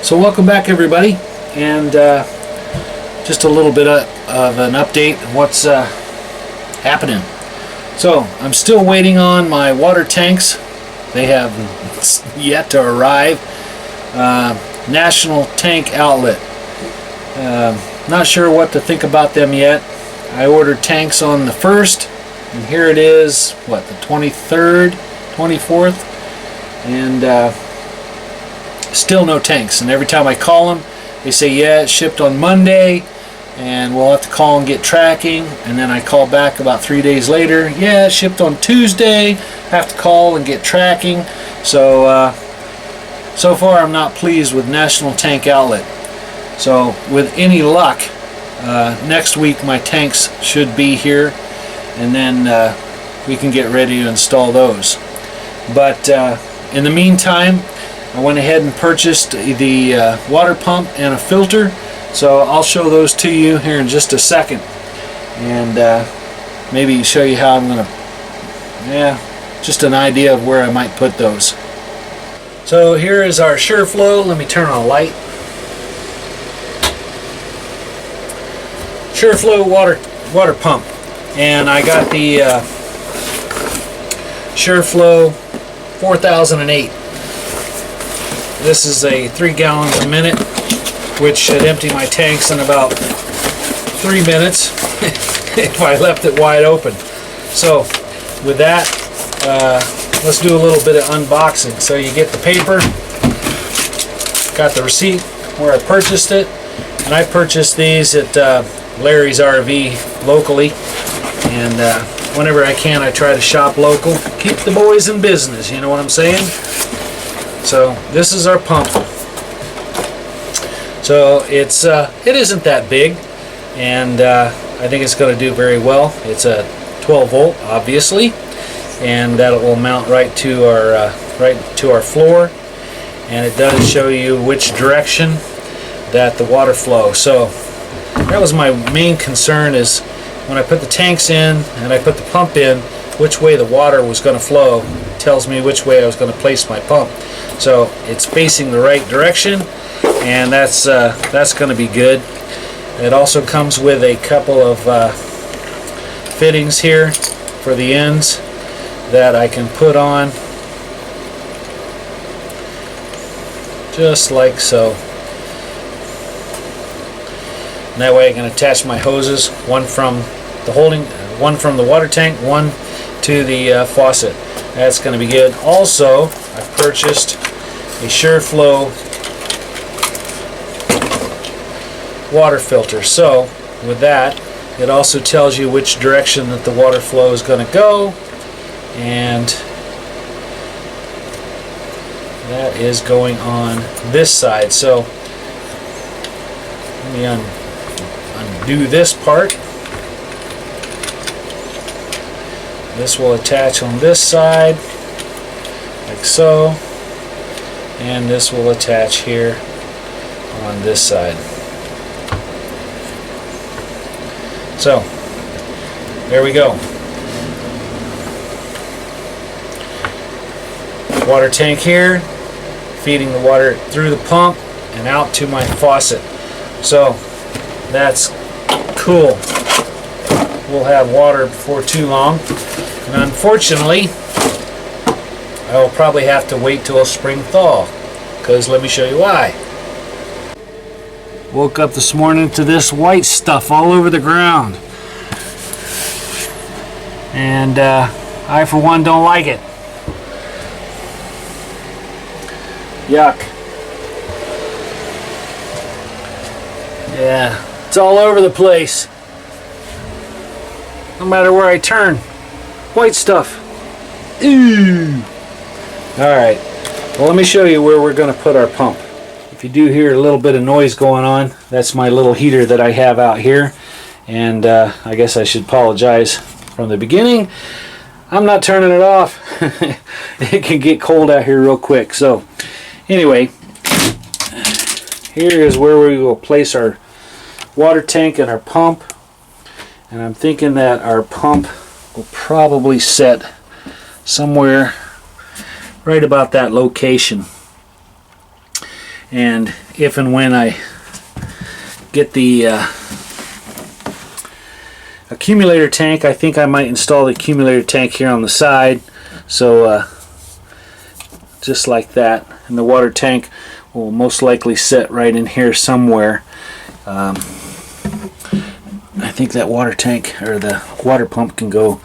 So welcome back, everybody, and just a little bit of an update of what's happening. So I'm still waiting on my water tanks. They have yet to arrive. National Tank Outlet. Not sure what to think about them yet. I ordered tanks on the 1st, and here it is, what, the 23rd, 24th, and still no tanks. And every time I call them, they say, yeah, it shipped on Monday, and we'll have to call and get tracking. And then I call back about 3 days later, yeah, it shipped on Tuesday, have to call and get tracking. So so far I'm not pleased with National Tank Outlet. So with any luck, next week my tanks should be here, and then we can get ready to install those. But in the meantime, I went ahead and purchased the water pump and a filter, so I'll show those to you here in just a second, and maybe show you how I'm going to, just an idea of where I might put those. So here is our Shurflo. Let me turn on a light. Shurflo water pump, and I got the Shurflo 4008. This is a 3 gallons a minute, which should empty my tanks in about 3 minutes if I left it wide open. So with that, let's do a little bit of unboxing. So you get the paper, got the receipt where I purchased it, and I purchased these at Larry's RV locally, and whenever I can I try to shop local, keep the boys in business, you know what I'm saying? So this is our pump. So it isn't that big, and I think it's going to do very well. It's a 12 volt, obviously, and that will mount right to our floor, and it does show you which direction that the water flows. So that was my main concern, is when I put the tanks in and I put the pump in, which way the water was going to flow. It tells me which way I was going to place my pump. So it's facing the right direction, and that's going to be good. It also comes with a couple of fittings here for the ends that I can put on just like so. And that way I can attach my hoses, one from the water tank, one to the faucet. That's going to be good. Also, I purchased a Shurflo water filter. So with that, it also tells you which direction that the water flow is going to go, and that is going on this side. So let me undo this part. This will attach on this side like so, and this will attach here on this side. So there we go. Water tank here, feeding the water through the pump and out to my faucet. So that's cool. We'll have water before too long, and unfortunately I will probably have to wait till spring thaw, because let me show you why. Woke up this morning to this white stuff all over the ground, and I for one don't like it. Yuck. Yeah, it's all over the place. No matter where I turn, white stuff. Ew. Alright, well, let me show you where we're going to put our pump. If you do hear a little bit of noise going on, that's my little heater that I have out here, and I guess I should apologize from the beginning. I'm not turning it off. It can get cold out here real quick. So anyway, here is where we will place our water tank and our pump, and I'm thinking that our pump will probably set somewhere right about that location. And if and when I get the accumulator tank, I think I might install the accumulator tank here on the side. So just like that, and the water tank will most likely sit right in here somewhere. I think that water tank, or the water pump, can go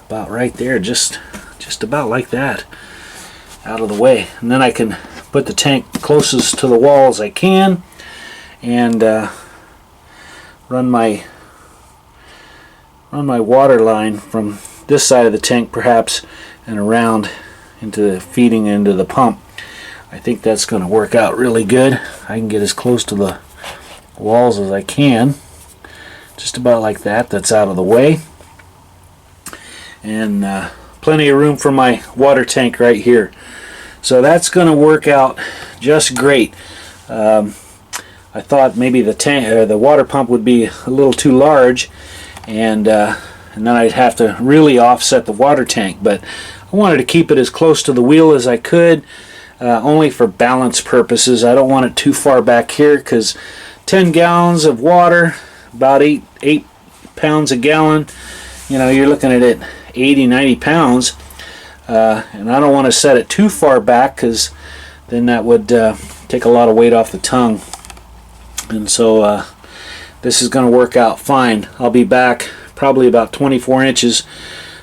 about right there, just about like that, out of the way. And then I can put the tank closest to the wall as I can, and run my water line from this side of the tank perhaps and around into feeding into the pump. I think that's going to work out really good. I can get as close to the walls as I can, just about like that. That's out of the way, and plenty of room for my water tank right here. So that's going to work out just great. I thought maybe the tank or the water pump would be a little too large, and then I'd have to really offset the water tank, but I wanted to keep it as close to the wheel as I could, only for balance purposes. I don't want it too far back here, because 10 gallons of water, about 8 pounds a gallon, you know, you're looking at it 80-90 pounds, and I don't want to set it too far back, because then that would take a lot of weight off the tongue. And so this is going to work out fine. I'll be back probably about 24 inches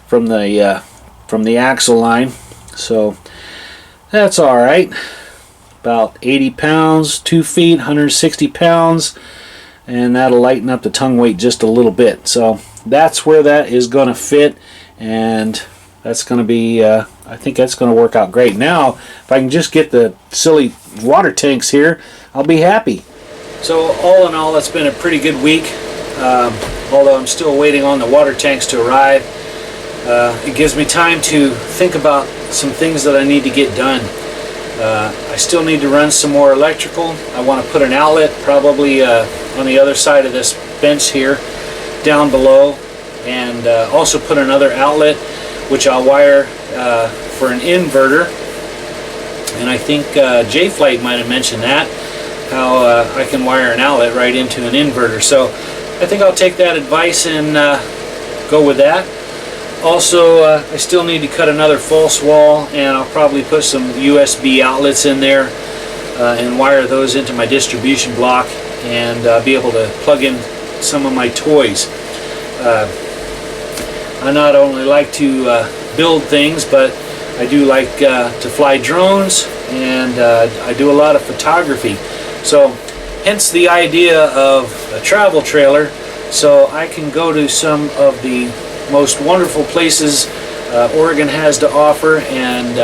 from the axle line, so that's all right. About 80 pounds, 2 feet, 160 pounds, and that'll lighten up the tongue weight just a little bit. So that's where that is going to fit, and that's going to be, I think that's going to work out great. Now, if I can just get the silly water tanks here, I'll be happy. So all in all, it's been a pretty good week, although I'm still waiting on the water tanks to arrive. It gives me time to think about some things that I need to get done. I still need to run some more electrical. I want to put an outlet probably on the other side of this bench here, down below, and also put another outlet which I'll wire for an inverter. And I think J-Flight might have mentioned that, how I can wire an outlet right into an inverter. So I think I'll take that advice and go with that. Also, I still need to cut another false wall, and I'll probably put some USB outlets in there and wire those into my distribution block, and be able to plug in some of my toys. I not only like to build things, but I do like to fly drones, and I do a lot of photography. So hence the idea of a travel trailer, so I can go to some of the most wonderful places Oregon has to offer, and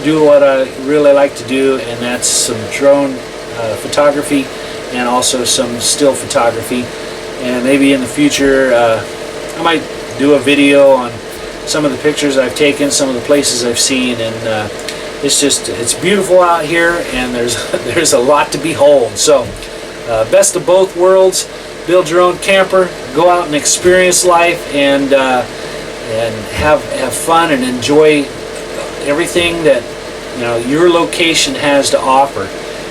do what I really like to do, and that's some drone photography and also some still photography. And maybe in the future I might do a video on some of the pictures I've taken, some of the places I've seen, and it's beautiful out here, and there's a lot to behold. So best of both worlds. Build your own camper, go out and experience life, and have fun and enjoy everything that your location has to offer.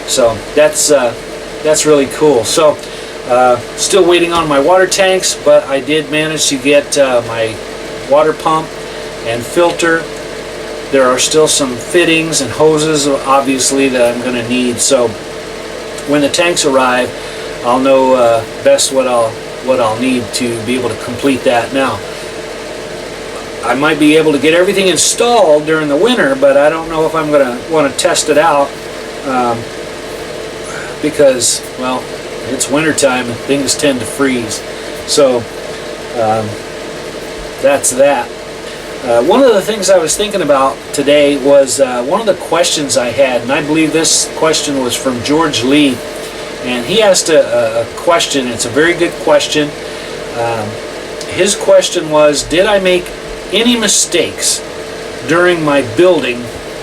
So that's really cool. So still waiting on my water tanks, but I did manage to get my water pump and filter. There are still some fittings and hoses, obviously, that I'm going to need. So when the tanks arrive, I'll know best what I'll need to be able to complete that. Now, I might be able to get everything installed during the winter, but I don't know if I'm going to want to test it out, because, well, it's wintertime and things tend to freeze. So that's that. One of the things I was thinking about today was one of the questions I had, and I believe this question was from George Lee. And he asked a question. It's a very good question. His question was, did I make any mistakes during my building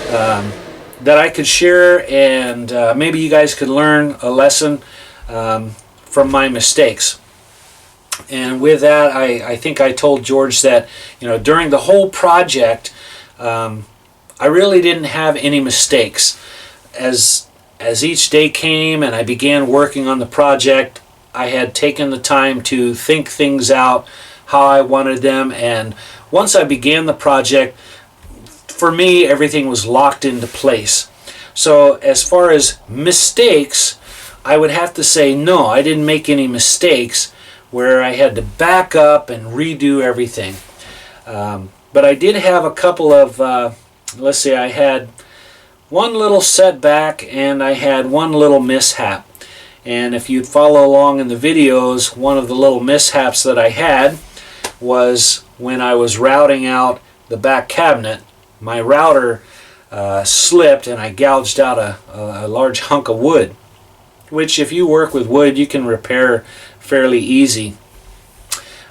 that I could share, and maybe you guys could learn a lesson from my mistakes? And with that, I think I told George that during the whole project, I really didn't have any mistakes. As as each day came and I began working on the project, I had taken the time to think things out, how I wanted them, and once I began the project, for me, everything was locked into place. So as far as mistakes, I would have to say no, I didn't make any mistakes where I had to back up and redo everything. But I did have a couple of, let's say I had one little setback and I had one little mishap. And if you'd follow along in the videos, one of the little mishaps that I had was when I was routing out the back cabinet, my router slipped and I gouged out a large hunk of wood, which if you work with wood you can repair fairly easy.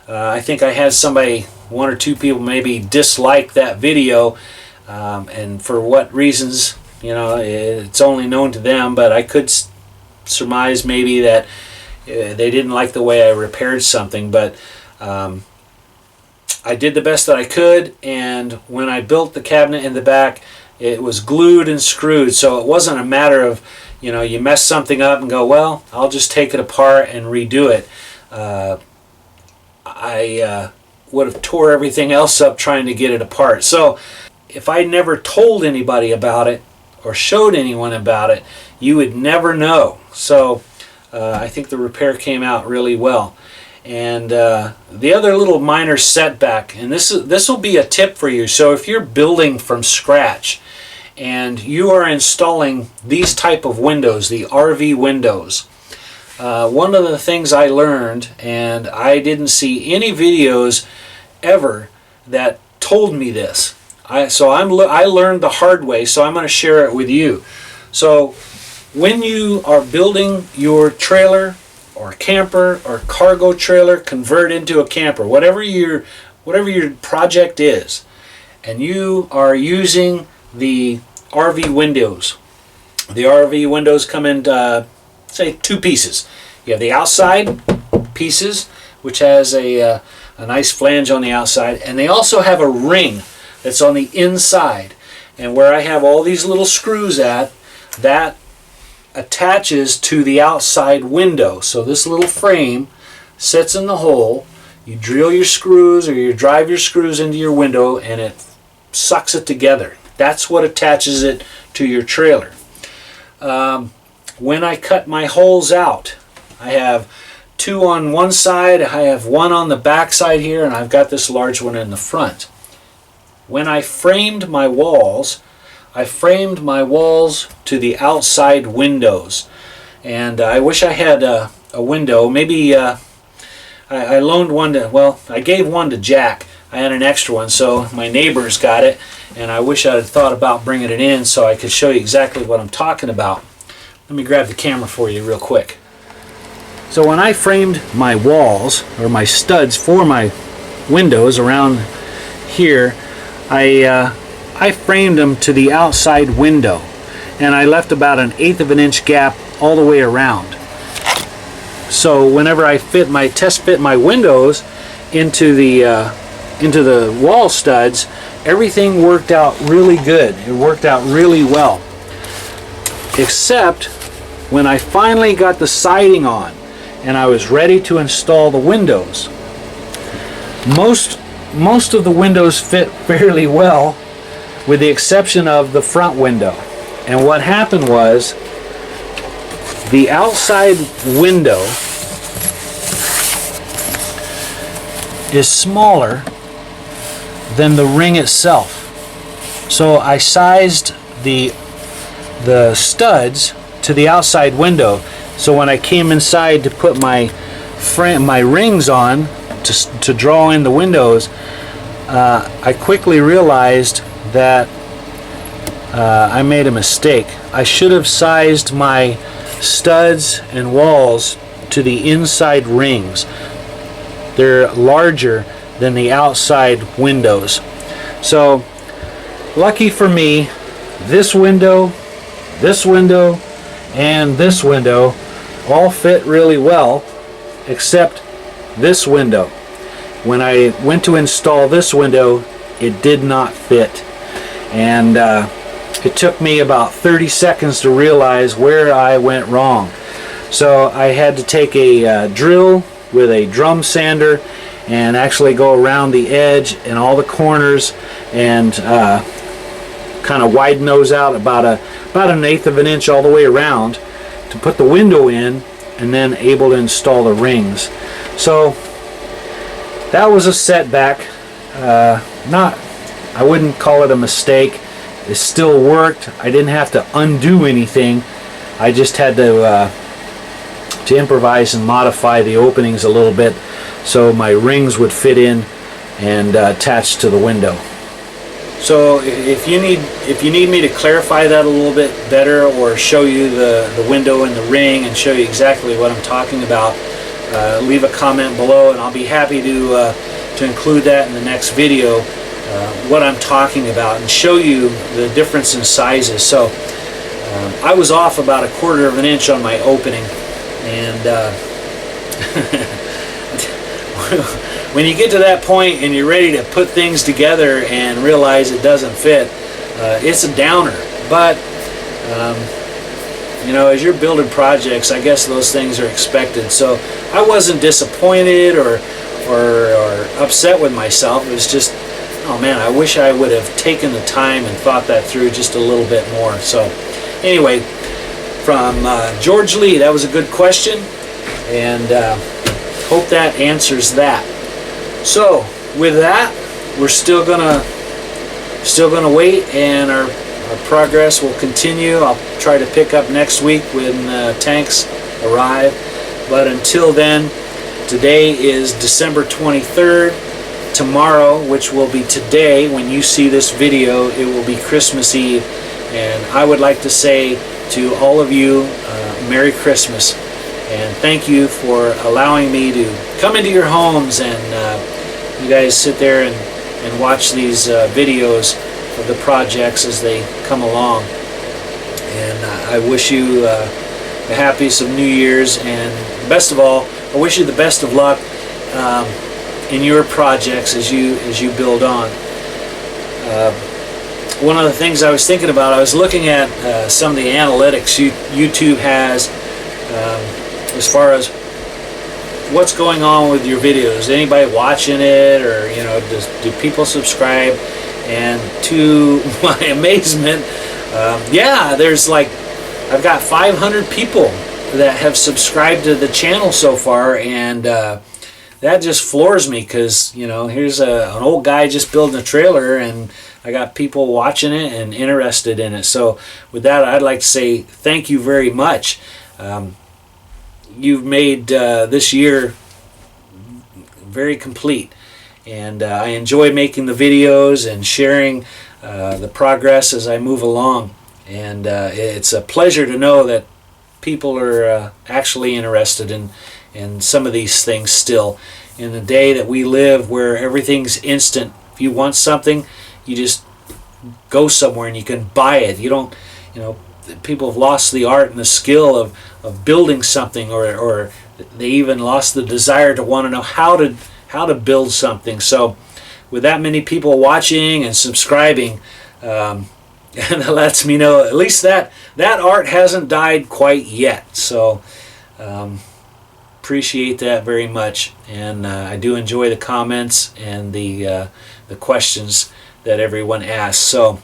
I think I had somebody, one or two people maybe dislike that video, and for what reasons, you know, it's only known to them, but I could surmise maybe that they didn't like the way I repaired something. But I did the best that I could, and when I built the cabinet in the back, it was glued and screwed, so it wasn't a matter of, you know, you mess something up and go, well, I'll just take it apart and redo it. I would have tore everything else up trying to get it apart. So if I never told anybody about it or showed anyone about it, you would never know. So I think the repair came out really well. And the other little minor setback, and this will be a tip for you. So if you're building from scratch and you are installing these type of windows, the RV windows, one of the things I learned, and I didn't see any videos ever that told me this. I learned the hard way, so I'm going to share it with you. So when you are building your trailer or camper or cargo trailer, convert into a camper, whatever your project is, and you are using the RV windows. The RV windows come in say two pieces. You have the outside pieces, which has a nice flange on the outside, and they also have a ring that's on the inside. And where I have all these little screws at, that attaches to the outside window. So this little frame sits in the hole. You drill your screws or you drive your screws into your window and it sucks it together. That's what attaches it to your trailer. When I cut my holes out, I have two on one side, I have one on the back side here, and I've got this large one in the front. When I framed my walls, I framed my walls to the outside windows. And I wish I had a window. Maybe I loaned one to, well, I gave one to Jack. I had an extra one, so my neighbors got it. And I wish I had thought about bringing it in so I could show you exactly what I'm talking about. Let me grab the camera for you real quick. So when I framed my walls, or my studs for my windows around here, I framed them to the outside window, and I left about 1/8 of an inch gap all the way around. So whenever I test fit my windows into the wall studs, everything worked out really good. It worked out really well, except when I finally got the siding on and I was ready to install the windows. Most of the windows fit fairly well, with the exception of the front window. And what happened was, the outside window is smaller than the ring itself. So I sized the studs to the outside window. So when I came inside to put my rings on to draw in the windows, I quickly realized that I made a mistake. I should have sized my studs and walls to the inside rings. They're larger than the outside windows. So lucky for me, this window, and this window all fit really well, except this window. When I went to install this window, it did not fit. And it took me about 30 seconds to realize where I went wrong. So I had to take a drill with a drum sander and actually go around the edge and all the corners and kind of widen those out about an eighth of an inch all the way around to put the window in, and then able to install the rings. So that was a setback. I wouldn't call it a mistake. It still worked. I didn't have to undo anything. I just had to improvise and modify the openings a little bit so my rings would fit in and attach to the window. So if you need me to clarify that a little bit better, or show you the window and the ring and show you exactly what I'm talking about, leave a comment below and I'll be happy to include that in the next video, what I'm talking about, and show you the difference in sizes. So I was off about 1/4 of an inch on my opening, and when you get to that point and you're ready to put things together and realize it doesn't fit, it's a downer. But you know, as you're building projects, I guess those things are expected. So I wasn't disappointed or upset with myself. It was just, oh man, I wish I would have taken the time and thought that through just a little bit more. So anyway, from George Lee, that was a good question, and hope that answers that. So with that, we're still gonna wait, and our progress will continue. I'll try to pick up next week when tanks arrive, but until then, today is December 23rd. Tomorrow, which will be today when you see this video, it will be Christmas Eve, and I would like to say to all of you, Merry Christmas, and thank you for allowing me to come into your homes, and you guys sit there and watch these videos of the projects as they come along. And I wish you the happiest of New Year's, and best of all, I wish you the best of luck in your projects as you build on. One of the things I was thinking about, I was looking at some of the analytics YouTube has as far as what's going on with your videos. Anybody watching it, or you know, do people subscribe? And to my amazement, yeah, there's like, I've got 500 people that have subscribed to the channel so far, and that just floors me, because you know, here's an old guy just building a trailer, and I got people watching it and interested in it. So with that, I'd like to say thank you very much. You've made this year very complete, and I enjoy making the videos and sharing the progress as I move along, and it's a pleasure to know that people are actually interested in some of these things still. In the day that we live, where everything's instant, if you want something, you just go somewhere and you can buy it. You don't, you know, people have lost the art and the skill of building something, or they even lost the desire to want to know how to build something. So with that many people watching and subscribing, and that lets me know at least that art hasn't died quite yet. So appreciate that very much, and I do enjoy the comments and the questions that everyone asks. So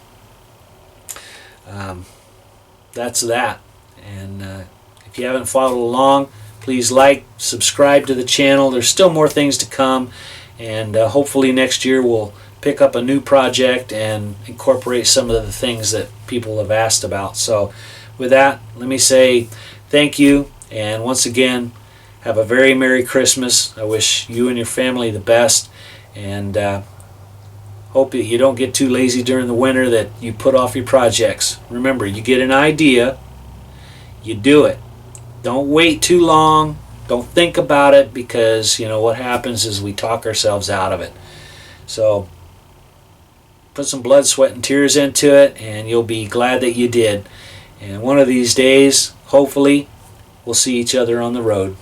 that's that. And if you haven't followed along, please like, subscribe to the channel. There's still more things to come, and hopefully next year we'll pick up a new project and incorporate some of the things that people have asked about. So with that, let me say thank you, and once again, have a very Merry Christmas. I wish you and your family the best, and hope that you don't get too lazy during the winter, that you put off your projects. Remember, you get an idea, you do it. Don't wait too long. Don't think about it, because you know what happens is we talk ourselves out of it. So put some blood, sweat, and tears into it, and you'll be glad that you did. And one of these days, hopefully, we'll see each other on the road.